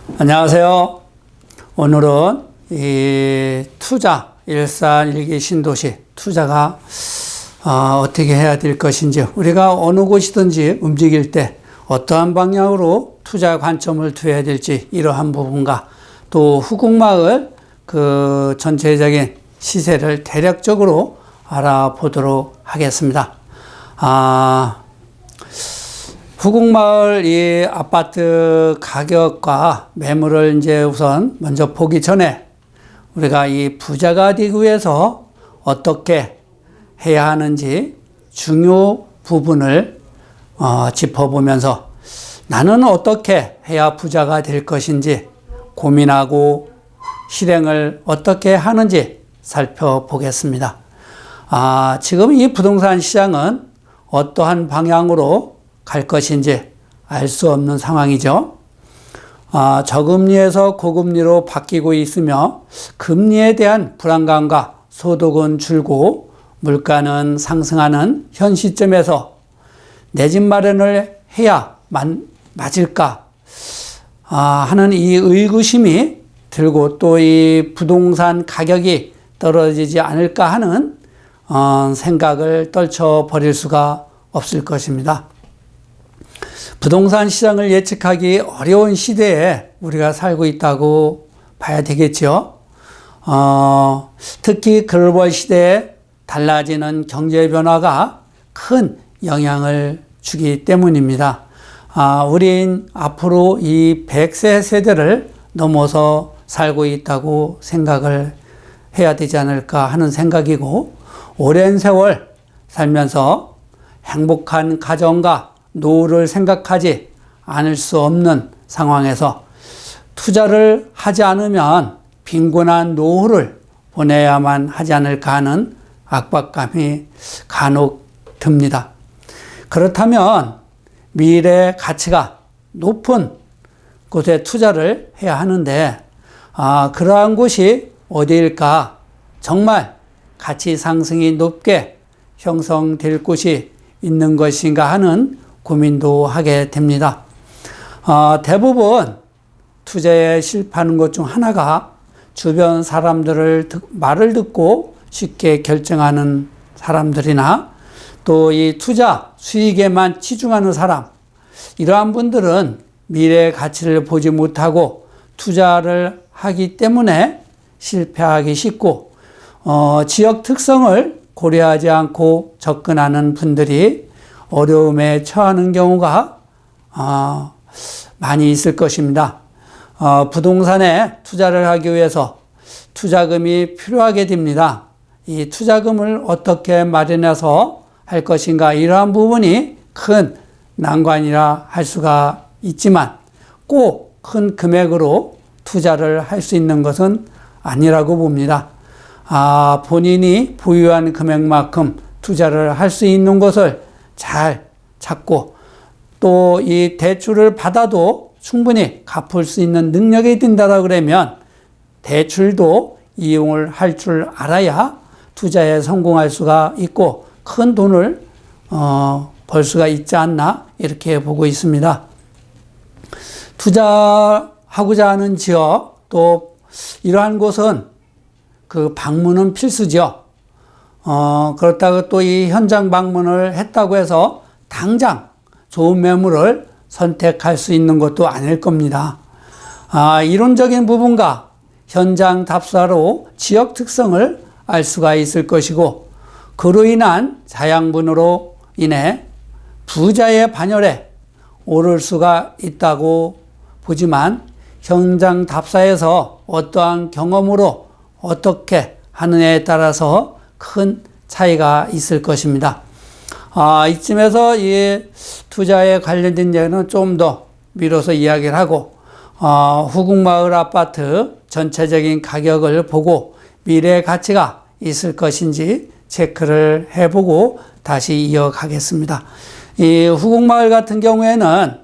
안녕하세요. 오늘은 이 투자, 일산일기 신도시 투자가 어떻게 해야 될 것인지, 우리가 어느 곳이든지 움직일 때 어떠한 방향으로 투자 관점을 두어야 될지, 이러한 부분과 또 후국마을 그 전체적인 시세를 대략적으로 알아보도록 하겠습니다. 후국마을 이 아파트 가격과 매물을 이제 우선 먼저 보기 전에 우리가 이 부자가 되기 위해서 어떻게 해야 하는지 중요 부분을 짚어보면서 나는 어떻게 해야 부자가 될 것인지 고민하고 실행을 어떻게 하는지 살펴보겠습니다. 지금 이 부동산 시장은 어떠한 방향으로 갈 것인지 알 수 없는 상황이죠. 저금리에서 고금리로 바뀌고 있으며 금리에 대한 불안감과 소득은 줄고 물가는 상승하는 현 시점에서 내 집 마련을 해야 맞을까 하는 이 의구심이 들고, 또 이 부동산 가격이 떨어지지 않을까 하는 생각을 떨쳐버릴 수가 없을 것입니다. 부동산 시장을 예측하기 어려운 시대에 우리가 살고 있다고 봐야 되겠죠. 특히 글로벌 시대에 달라지는 경제 변화가 큰 영향을 주기 때문입니다. 우린 앞으로 이 100세 세대를 넘어서 살고 있다고 생각을 해야 되지 않을까 하는 생각이고, 오랜 세월 살면서 행복한 가정과 노후를 생각하지 않을 수 없는 상황에서 투자를 하지 않으면 빈곤한 노후를 보내야만 하지 않을까 하는 압박감이 간혹 듭니다. 그렇다면 미래 가치가 높은 곳에 투자를 해야 하는데, 그러한 곳이 어디일까? 정말 가치 상승이 높게 형성될 곳이 있는 것인가 하는 고민도 하게 됩니다. 대부분 투자에 실패하는 것 중 하나가 주변 사람들을 말을 듣고 쉽게 결정하는 사람들이나 또 이 투자 수익에만 치중하는 사람, 이러한 분들은 미래의 가치를 보지 못하고 투자를 하기 때문에 실패하기 쉽고, 지역 특성을 고려하지 않고 접근하는 분들이 어려움에 처하는 경우가 많이 있을 것입니다. 부동산에 투자를 하기 위해서 투자금이 필요하게 됩니다. 이 투자금을 어떻게 마련해서 할 것인가, 이러한 부분이 큰 난관이라 할 수가 있지만 꼭 큰 금액으로 투자를 할 수 있는 것은 아니라고 봅니다. 본인이 보유한 금액만큼 투자를 할 수 있는 것을 잘 찾고, 또 이 대출을 받아도 충분히 갚을 수 있는 능력이 된다라 그러면 대출도 이용을 할 줄 알아야 투자에 성공할 수가 있고 큰 돈을 벌 수가 있지 않나, 이렇게 보고 있습니다. 투자하고자 하는 지역, 또 이러한 곳은 그 방문은 필수죠. 그렇다고 또 이 현장 방문을 했다고 해서 당장 좋은 매물을 선택할 수 있는 것도 아닐 겁니다. 이론적인 부분과 현장 답사로 지역 특성을 알 수가 있을 것이고, 그로 인한 자양분으로 인해 부자의 반열에 오를 수가 있다고 보지만, 현장 답사에서 어떠한 경험으로 어떻게 하느냐에 따라서 큰 차이가 있을 것입니다. 이쯤에서 이 투자에 관련된 얘기는 좀 더 미뤄서 이야기를 하고, 후국마을 아파트 전체적인 가격을 보고 미래의 가치가 있을 것인지 체크를 해보고 다시 이어가겠습니다. 이 후국마을 같은 경우에는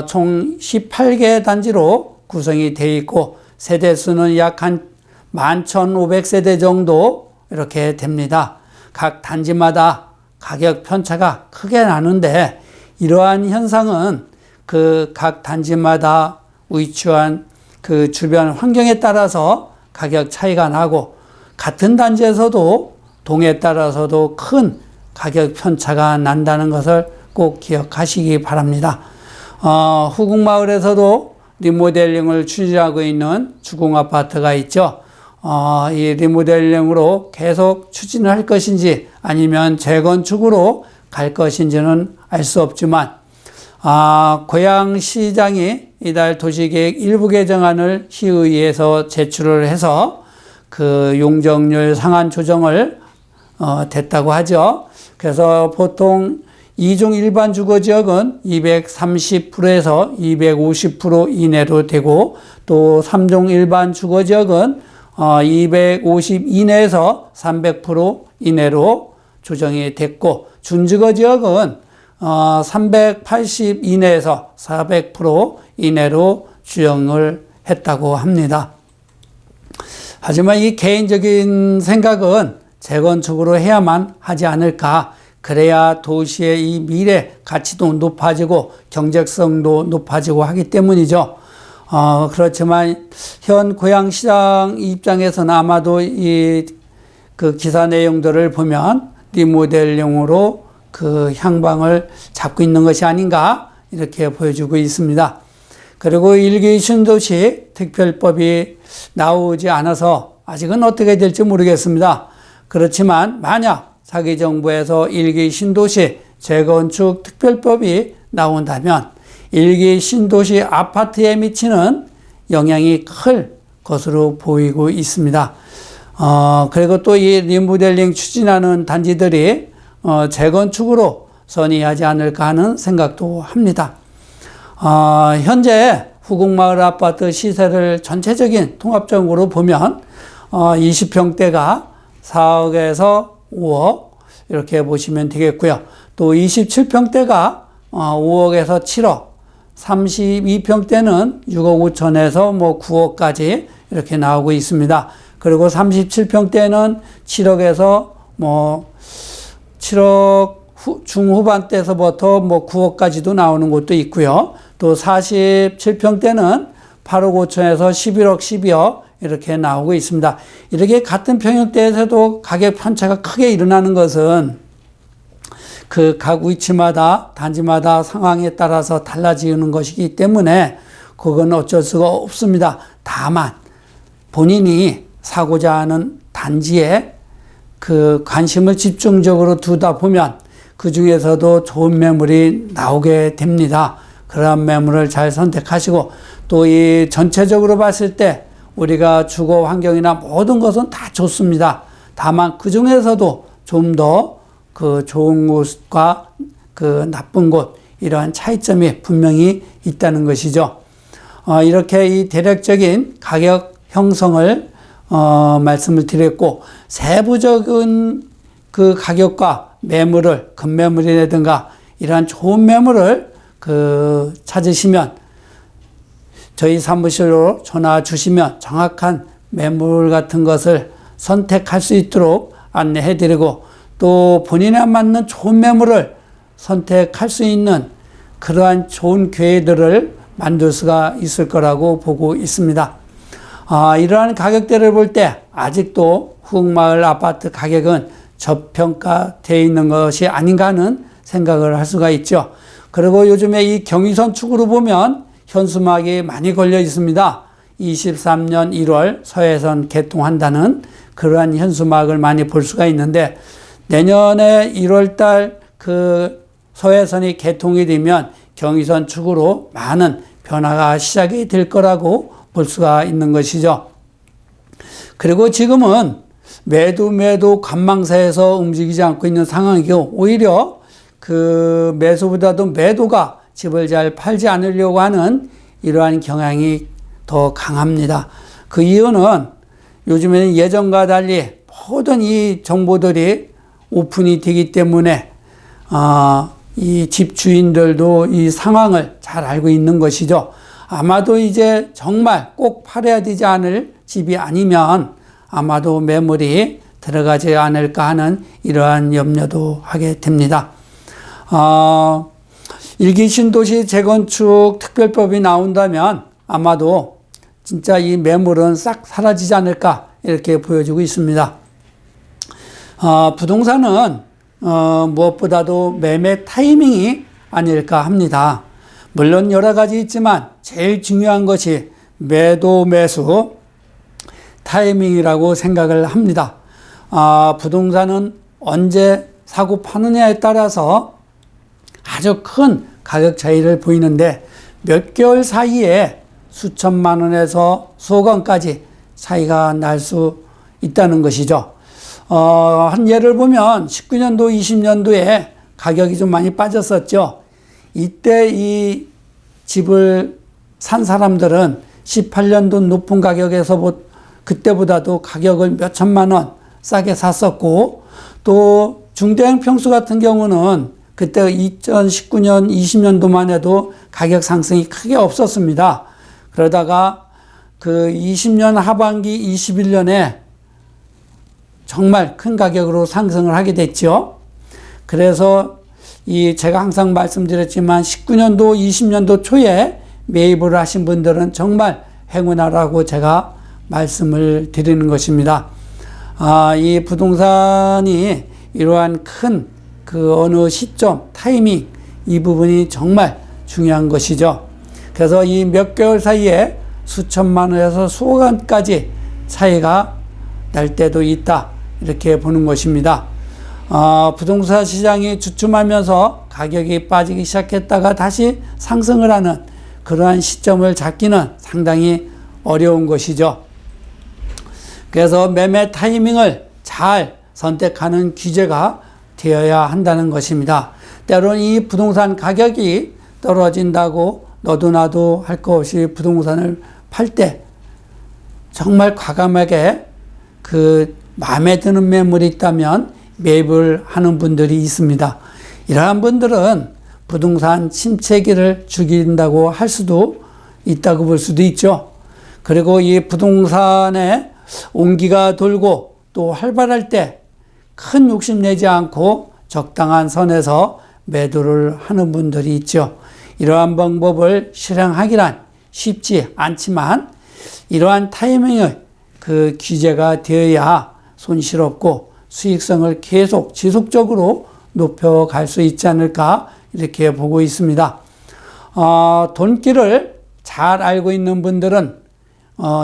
총 18개 단지로 구성이 되어 있고, 세대수는 약 한 11,500세대 정도 이렇게 됩니다. 각 단지마다 가격 편차가 크게 나는데, 이러한 현상은 그 각 단지마다 위치한 그 주변 환경에 따라서 가격 차이가 나고, 같은 단지에서도 동에 따라서도 큰 가격 편차가 난다는 것을 꼭 기억하시기 바랍니다. 후궁마을에서도 리모델링을 추진하고 있는 주공아파트가 있죠. 이 리모델링으로 계속 추진을 할 것인지 아니면 재건축으로 갈 것인지는 알 수 없지만, 고양시장이 이달 도시계획 일부 개정안을 시의회에서 제출을 해서 그 용적률 상한 조정을 됐다고 하죠. 그래서 보통 2종 일반 주거지역은 230%에서 250% 이내로 되고, 또 3종 일반 주거지역은 250 이내에서 300% 이내로 조정이 됐고, 준주거지역은 380 이내에서 400% 이내로 조정을 했다고 합니다. 하지만 이 개인적인 생각은 재건축으로 해야만 하지 않을까. 그래야 도시의 이 미래 가치도 높아지고 경제성도 높아지고 하기 때문이죠. 그렇지만 현 고양시장 입장에서는 아마도 그 기사 내용들을 보면 리모델링으로 그 향방을 잡고 있는 것이 아닌가 이렇게 보여주고 있습니다. 그리고 1기 신도시 특별법이 나오지 않아서 아직은 어떻게 될지 모르겠습니다. 그렇지만 만약 차기 정부에서 1기 신도시 재건축 특별법이 나온다면 1기 신도시 아파트에 미치는 영향이 클 것으로 보이고 있습니다. 그리고 또 이 리모델링 추진하는 단지들이 재건축으로 선의하지 않을까 하는 생각도 합니다. 현재 후궁마을 아파트 시세를 전체적인 통합적으로 보면 20평대가 4억에서 5억 이렇게 보시면 되겠고요. 또 27평대가 5억에서 7억, 32평대는 6억 5천에서 뭐 9억까지 이렇게 나오고 있습니다. 그리고 37평대는 7억에서 뭐 7억 중후반대에서부터 뭐 9억까지도 나오는 곳도 있고요. 또 47평대는 8억 5천에서 11억, 12억 이렇게 나오고 있습니다. 이렇게 같은 평형대에서도 가격 편차가 크게 일어나는 것은 그 각 위치마다 단지마다 상황에 따라서 달라지는 것이기 때문에 그건 어쩔 수가 없습니다. 다만 본인이 사고자 하는 단지에 그 관심을 집중적으로 두다 보면 그 중에서도 좋은 매물이 나오게 됩니다. 그런 매물을 잘 선택하시고, 또 이 전체적으로 봤을 때 우리가 주거 환경이나 모든 것은 다 좋습니다. 다만 그 중에서도 좀 더 그 좋은 곳과 그 나쁜 곳, 이러한 차이점이 분명히 있다는 것이죠. 이렇게 이 대략적인 가격 형성을 말씀을 드렸고, 세부적인 그 가격과 매물을, 급매물이라든가 이러한 좋은 매물을 그 찾으시면 저희 사무실로 전화 주시면 정확한 매물 같은 것을 선택할 수 있도록 안내해 드리고, 또 본인에 맞는 좋은 매물을 선택할 수 있는 그러한 좋은 기회들을 만들 수가 있을 거라고 보고 있습니다. 이러한 가격대를 볼 때 아직도 후궁마을 아파트 가격은 저평가되어 있는 것이 아닌가 하는 생각을 할 수가 있죠. 그리고 요즘에 이 경의선 축으로 보면 현수막이 많이 걸려 있습니다. 23년 1월 서해선 개통한다는 그러한 현수막을 많이 볼 수가 있는데, 내년에 1월 달 그 서해선이 개통이 되면 경의선 축으로 많은 변화가 시작이 될 거라고 볼 수가 있는 것이죠. 그리고 지금은 매도 관망사에서 움직이지 않고 있는 상황이고, 오히려 그 매수보다도 매도가 집을 잘 팔지 않으려고 하는 이러한 경향이 더 강합니다. 그 이유는 요즘에는 예전과 달리 모든 이 정보들이 오픈이 되기 때문에 이 집주인들도 이 상황을 잘 알고 있는 것이죠. 아마도 이제 정말 꼭 팔아야 되지 않을 집이 아니면 아마도 매물이 들어가지 않을까 하는 이러한 염려도 하게 됩니다. 1기 신도시 재건축 특별법이 나온다면 아마도 진짜 이 매물은 싹 사라지지 않을까 이렇게 보여지고 있습니다. 부동산은 무엇보다도 매매 타이밍이 아닐까 합니다. 물론 여러 가지 있지만 제일 중요한 것이 매도 매수 타이밍이라고 생각을 합니다. 부동산은 언제 사고 파느냐에 따라서 아주 큰 가격 차이를 보이는데 몇 개월 사이에 수천만 원에서 수억 원까지 차이가 날 수 있다는 것이죠. 한 예를 보면 19년도, 20년도에 가격이 좀 많이 빠졌었죠. 이때 이 집을 산 사람들은 18년도 높은 가격에서 그때보다도 가격을 몇 천만 원 싸게 샀었고, 또 중대형 평수 같은 경우는 그때 2019년, 20년도만 해도 가격 상승이 크게 없었습니다. 그러다가 그 20년 하반기 21년에 정말 큰 가격으로 상승을 하게 됐죠. 그래서 제가 항상 말씀드렸지만 19년도, 20년도 초에 매입을 하신 분들은 정말 행운하라고 제가 말씀을 드리는 것입니다. 이 부동산이 이러한 큰 그 어느 시점, 타이밍, 이 부분이 정말 중요한 것이죠. 그래서 이 몇 개월 사이에 수천만 원에서 수억 원까지 차이가 날 때도 있다. 이렇게 보는 것입니다. 부동산 시장이 주춤하면서 가격이 빠지기 시작했다가 다시 상승을 하는 그러한 시점을 잡기는 상당히 어려운 것이죠. 그래서 매매 타이밍을 잘 선택하는 규제가 되어야 한다는 것입니다. 때로는 이 부동산 가격이 떨어진다고 너도 나도 할 것 없이 부동산을 팔 때 정말 과감하게 그 마음에 드는 매물이 있다면 매입을 하는 분들이 있습니다. 이러한 분들은 부동산 침체기를 죽인다고 할 수도 있다고 볼 수도 있죠. 그리고 이 부동산에 온기가 돌고 또 활발할 때 큰 욕심 내지 않고 적당한 선에서 매도를 하는 분들이 있죠. 이러한 방법을 실행하기란 쉽지 않지만 이러한 타이밍의 그 규제가 되어야 손실 없고 수익성을 계속 지속적으로 높여갈 수 있지 않을까 이렇게 보고 있습니다. 돈길을 잘 알고 있는 분들은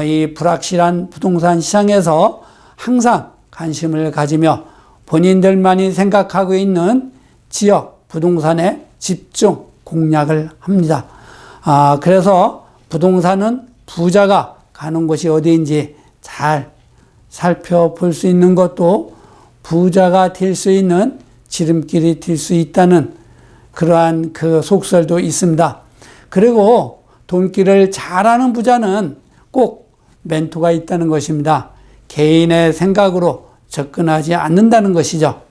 이 불확실한 부동산 시장에서 항상 관심을 가지며 본인들만이 생각하고 있는 지역 부동산에 집중 공략을 합니다. 그래서 부동산은 부자가 가는 곳이 어디인지 잘 살펴볼 수 있는 것도 부자가 될 수 있는 지름길이 될 수 있다는 그러한 그 속설도 있습니다. 그리고 돈길을 잘 아는 부자는 꼭 멘토가 있다는 것입니다. 개인의 생각으로 접근하지 않는다는 것이죠.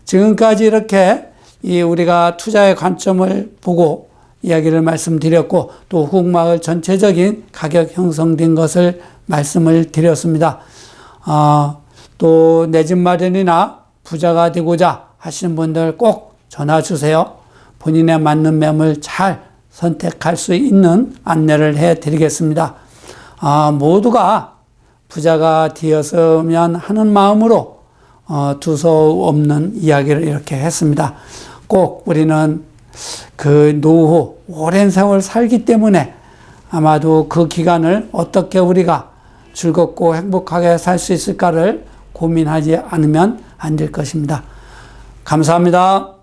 지금까지 이렇게 우리가 투자의 관점을 보고 이야기를 말씀드렸고 또 후곡마을 전체적인 가격 형성된 것을 말씀을 드렸습니다. 또 내 집 마련이나 부자가 되고자 하시는 분들 꼭 전화 주세요. 본인에 맞는 매물 잘 선택할 수 있는 안내를 해드리겠습니다. 모두가 부자가 되었으면 하는 마음으로 두서없는 이야기를 이렇게 했습니다. 꼭 우리는 그 노후 오랜 세월 살기 때문에 아마도 그 기간을 어떻게 우리가 즐겁고 행복하게 살 수 있을까를 고민하지 않으면 안 될 것입니다. 감사합니다.